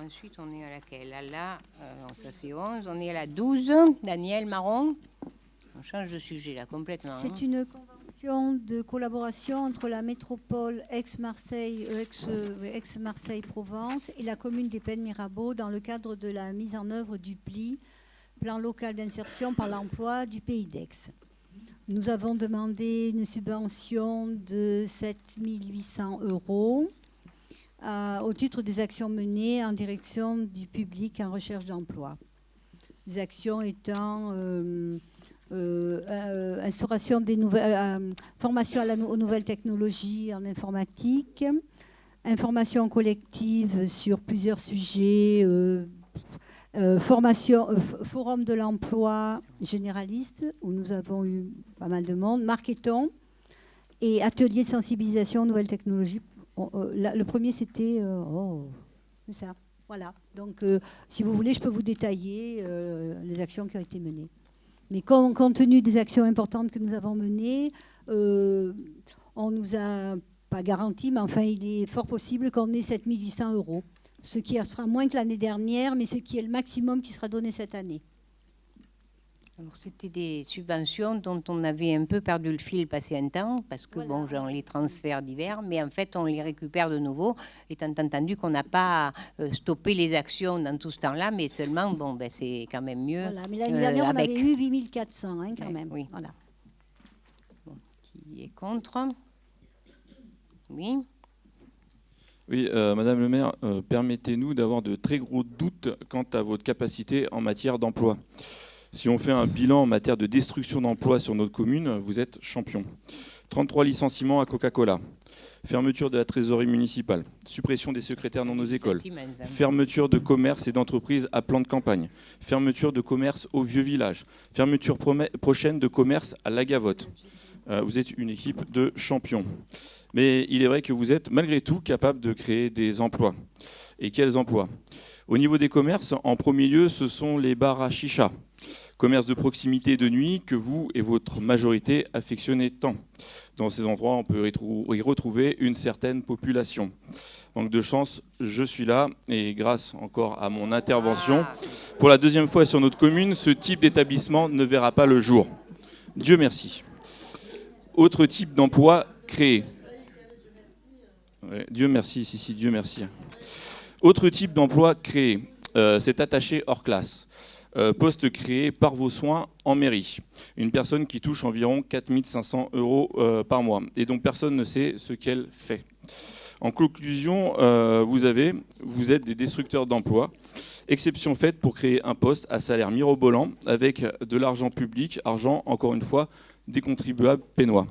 ensuite, on est à laquelle? Là, ça c'est 11. On est à la 12. Daniel Marron. On change de sujet là complètement. C'est une convention de collaboration entre la métropole Aix-Marseille-Provence et la commune des Pennes Mirabeau dans le cadre de la mise en œuvre du PLI, plan local d'insertion par l'emploi du pays d'Aix. Nous avons demandé une subvention de 7 800 € au titre des actions menées en direction du public en recherche d'emploi. Les actions étant instauration des nouvelles, formation aux nouvelles technologies en informatique, information collective sur plusieurs sujets, formation, forum de l'emploi généraliste, où nous avons eu pas mal de monde, marketon et atelier de sensibilisation aux nouvelles technologies. Le premier, c'était... c'est ça, voilà. Donc, si vous voulez, je peux vous détailler les actions qui ont été menées. Mais compte tenu des actions importantes que nous avons menées, on ne nous a pas garanti, mais enfin, il est fort possible qu'on ait 7 800 €. Ce qui sera moins que l'année dernière, mais ce qui est le maximum qui sera donné cette année. Alors, c'était des subventions dont on avait un peu perdu le fil passé un temps, parce que, voilà. Bon, genre les transferts divers, mais en fait, on les récupère de nouveau, étant entendu qu'on n'a pas stoppé les actions dans tout ce temps-là, mais seulement, bon, ben, c'est quand même mieux. Voilà, mais l'année dernière, on avait eu 8 400, quand même. Oui. Voilà. Bon, qui est contre? Oui. Oui, Madame le maire, permettez-nous d'avoir de très gros doutes quant à votre capacité en matière d'emploi. Si on fait un bilan en matière de destruction d'emplois sur notre commune, vous êtes champion. 33 licenciements à Coca-Cola, fermeture de la trésorerie municipale, suppression des secrétaires dans nos écoles, fermeture de commerces et d'entreprises à plan de campagne, fermeture de commerces au vieux village, fermeture prochaine de commerces à la Gavotte. Vous êtes une équipe de champions. Mais il est vrai que vous êtes malgré tout capable de créer des emplois. Et quels emplois? Au niveau des commerces, en premier lieu, ce sont les bars à chicha. Commerce de proximité de nuit que vous et votre majorité affectionnez tant. Dans ces endroits, on peut y retrouver une certaine population. Manque de chance, je suis là et grâce encore à mon intervention, pour la deuxième fois sur notre commune, ce type d'établissement ne verra pas le jour. Dieu merci. Autre type d'emploi créé. Ouais, Dieu merci, si, Dieu merci. Autre type d'emploi créé, c'est attaché hors classe. Poste créé par vos soins en mairie. Une personne qui touche environ 4 500 € par mois. Et donc personne ne sait ce qu'elle fait. En conclusion, vous êtes des destructeurs d'emplois. Exception faite pour créer un poste à salaire mirobolant avec de l'argent public, argent, encore une fois, des contribuables pénois.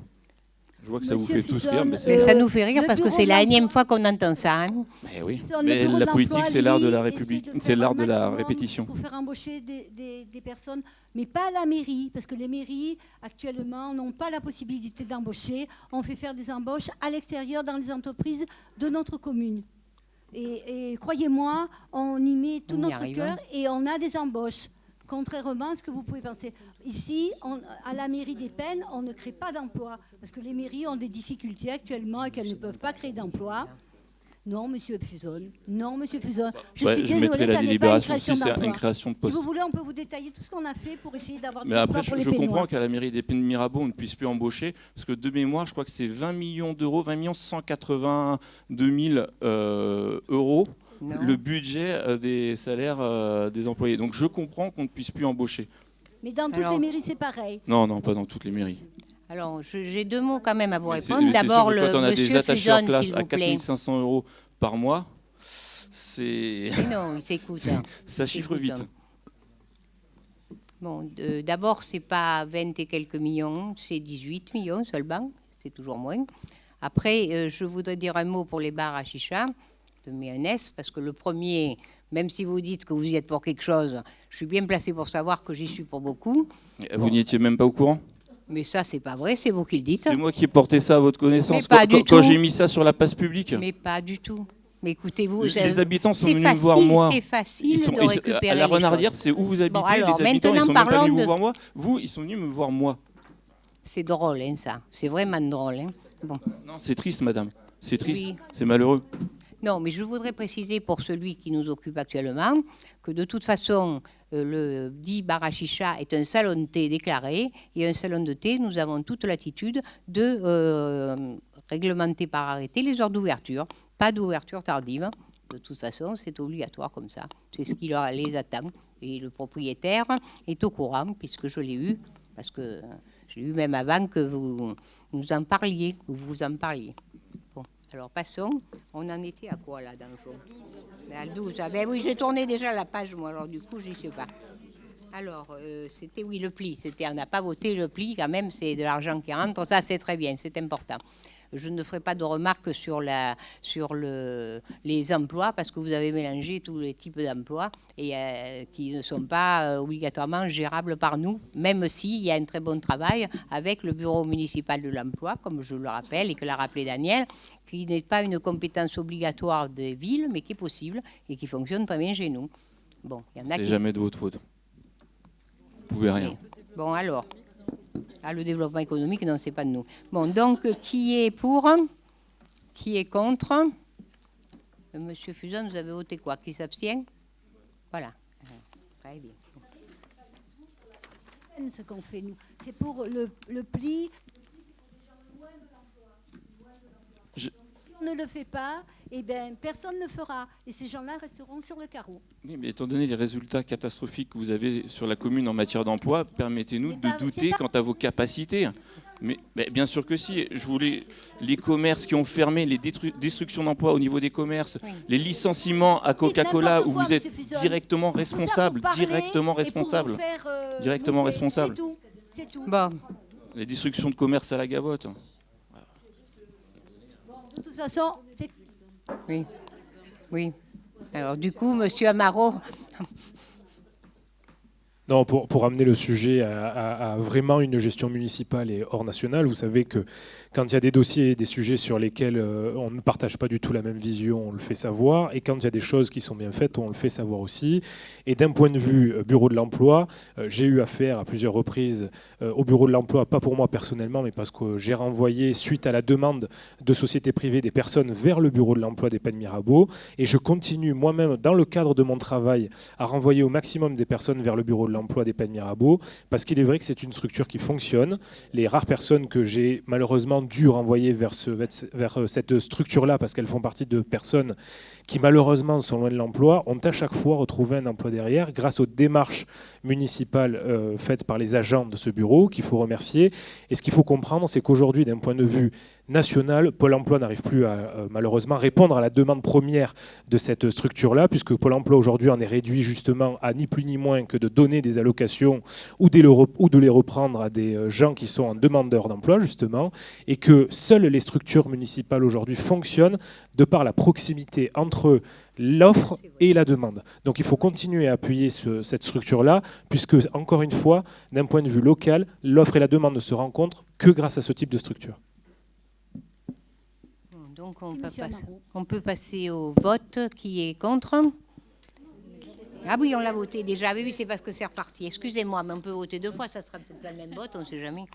Je vois que ça Monsieur vous fait tous Fison, rire. Mais ça nous fait rire parce que c'est la énième fois qu'on entend ça. Hein. Mais oui, mais la politique, c'est l'art de la République, c'est l'art de la répétition. Pour faire embaucher des personnes, mais pas à la mairie, parce que les mairies, actuellement, n'ont pas la possibilité d'embaucher. On fait faire des embauches à l'extérieur dans les entreprises de notre commune. Et croyez-moi, on y met tout notre cœur et on a des embauches. Contrairement à ce que vous pouvez penser. Ici, à la mairie des Pennes, on ne crée pas d'emplois. Parce que les mairies ont des difficultés actuellement et qu'elles ne peuvent pas créer d'emplois. Non, monsieur Fuson. Non, monsieur Fuson. Je suis désolée, ça n'est pas une création d'emploi. Une création de poste. Si vous voulez, on peut vous détailler tout ce qu'on a fait pour essayer d'avoir des emplois pour les Pennois. Mais après, je comprends qu'à la mairie des Pennes Mirabeau, on ne puisse plus embaucher. Parce que de mémoire, je crois que c'est 20 millions d'euros, 20 182 000 euros. Non. Le budget des salaires des employés. Donc je comprends qu'on ne puisse plus embaucher. Mais dans toutes les mairies, c'est pareil. Non, pas dans toutes les mairies. Alors, j'ai deux mots quand même à vous répondre. D'abord, le quand on a monsieur des attachés en classe s'il à vous plaît. 4 500 € par mois, c'est... Mais non, il s'écoute. Ça chiffre vite. Bon, d'abord, c'est pas 20 et quelques millions, c'est 18 millions seulement. C'est toujours moins. Après, je voudrais dire un mot pour les bars à chicha. Je mets un S parce que le premier, même si vous dites que vous y êtes pour quelque chose, je suis bien placée pour savoir que j'y suis pour beaucoup. Vous n'y étiez même pas au courant? Mais ça, c'est pas vrai, c'est vous qui le dites. C'est moi qui ai porté ça à votre connaissance quand j'ai mis ça sur la place publique. Mais pas du tout. Mais écoutez-vous, les habitants sont venus me voir moi. C'est facile de récupérer à la Renardière, c'est où vous habitez. Bon, alors, les habitants, ils sont même pas venus vous voir moi. Vous, ils sont venus me voir moi. C'est drôle, hein, ça. C'est vraiment drôle. Hein. Bon. Non, c'est triste, madame. C'est triste. Oui. C'est malheureux. Non, mais je voudrais préciser pour celui qui nous occupe actuellement que de toute façon, le dit bar à chicha est un salon de thé déclaré, et un salon de thé, nous avons toute l'attitude de réglementer par arrêté les heures d'ouverture. Pas d'ouverture tardive. De toute façon, c'est obligatoire comme ça. C'est ce qui les attend. Et le propriétaire est au courant, puisque je l'ai eu, parce que je l'ai eu même avant que vous nous en parliez, que vous en parliez. Bon, alors passons. On en était à quoi là dans le fond? À 12. Ah ben oui, j'ai tourné déjà la page, moi, alors du coup, j'y sais pas. Alors, c'était, oui, le pli. On n'a pas voté le pli, quand même, c'est de l'argent qui rentre. Ça, c'est très bien, c'est important. Je ne ferai pas de remarques sur les emplois, parce que vous avez mélangé tous les types d'emplois et qui ne sont pas obligatoirement gérables par nous, même s'il y a un très bon travail avec le bureau municipal de l'emploi, comme je le rappelle et que l'a rappelé Daniel, qui n'est pas une compétence obligatoire des villes, mais qui est possible et qui fonctionne très bien chez nous. Bon, il y en a C'est qui... jamais de votre faute. Vous pouvez rien. Bon, alors... Ah, le développement économique, non, c'est pas de nous. Bon, donc, qui est pour? Qui est contre? Monsieur Fuson, vous avez voté quoi? Qui s'abstient? Voilà. Très bien. Ce qu'on fait, nous, c'est pour le pli. Si on ne le fait pas, eh bien, personne ne le fera. Et ces gens-là resteront sur le carreau. Oui, mais étant donné les résultats catastrophiques que vous avez sur la commune en matière d'emploi, permettez-nous de douter quant à vos capacités. Mais bien sûr que si. Je voulais les commerces qui ont fermé, les destructions d'emplois au niveau des commerces, oui. Les licenciements à Coca-Cola où vous êtes directement responsable, directement responsable. Directement responsable. C'est tout. Bon. Les destructions de commerce à la gavotte. De toute façon, c'est... Oui. Oui. Alors du coup, monsieur Amaro... Non, pour amener le sujet à vraiment une gestion municipale et hors nationale, vous savez que quand il y a des dossiers et des sujets sur lesquels on ne partage pas du tout la même vision, on le fait savoir. Et quand il y a des choses qui sont bien faites, on le fait savoir aussi. Et d'un point de vue bureau de l'emploi, j'ai eu affaire à plusieurs reprises au bureau de l'emploi, pas pour moi personnellement, mais parce que j'ai renvoyé, suite à la demande de sociétés privées, des personnes vers le bureau de l'emploi des Pennes Mirabeau. Et je continue moi-même, dans le cadre de mon travail, à renvoyer au maximum des personnes vers le bureau de l'emploi des Pennes Mirabeau, parce qu'il est vrai que c'est une structure qui fonctionne. Les rares personnes que j'ai malheureusement dû renvoyer vers cette structure-là, parce qu'elles font partie de personnes qui malheureusement sont loin de l'emploi, ont à chaque fois retrouvé un emploi derrière grâce aux démarches municipales faites par les agents de ce bureau, qu'il faut remercier. Et ce qu'il faut comprendre, c'est qu'aujourd'hui, d'un point de vue national, Pôle emploi n'arrive plus à malheureusement répondre à la demande première de cette structure-là, puisque Pôle emploi aujourd'hui en est réduit justement à ni plus ni moins que de donner des allocations ou de les reprendre à des gens qui sont en demandeur d'emploi justement, et que seules les structures municipales aujourd'hui fonctionnent de par la proximité entre l'offre et la demande. Donc il faut continuer à appuyer cette structure-là, puisque encore une fois, d'un point de vue local, l'offre et la demande ne se rencontrent que grâce à ce type de structure. Donc on peut passer au vote. Qui est contre? Ah oui, on l'a voté déjà. Oui, c'est parce que c'est reparti. Excusez-moi, mais on peut voter deux fois. Ça sera peut-être pas le même vote, on ne sait jamais.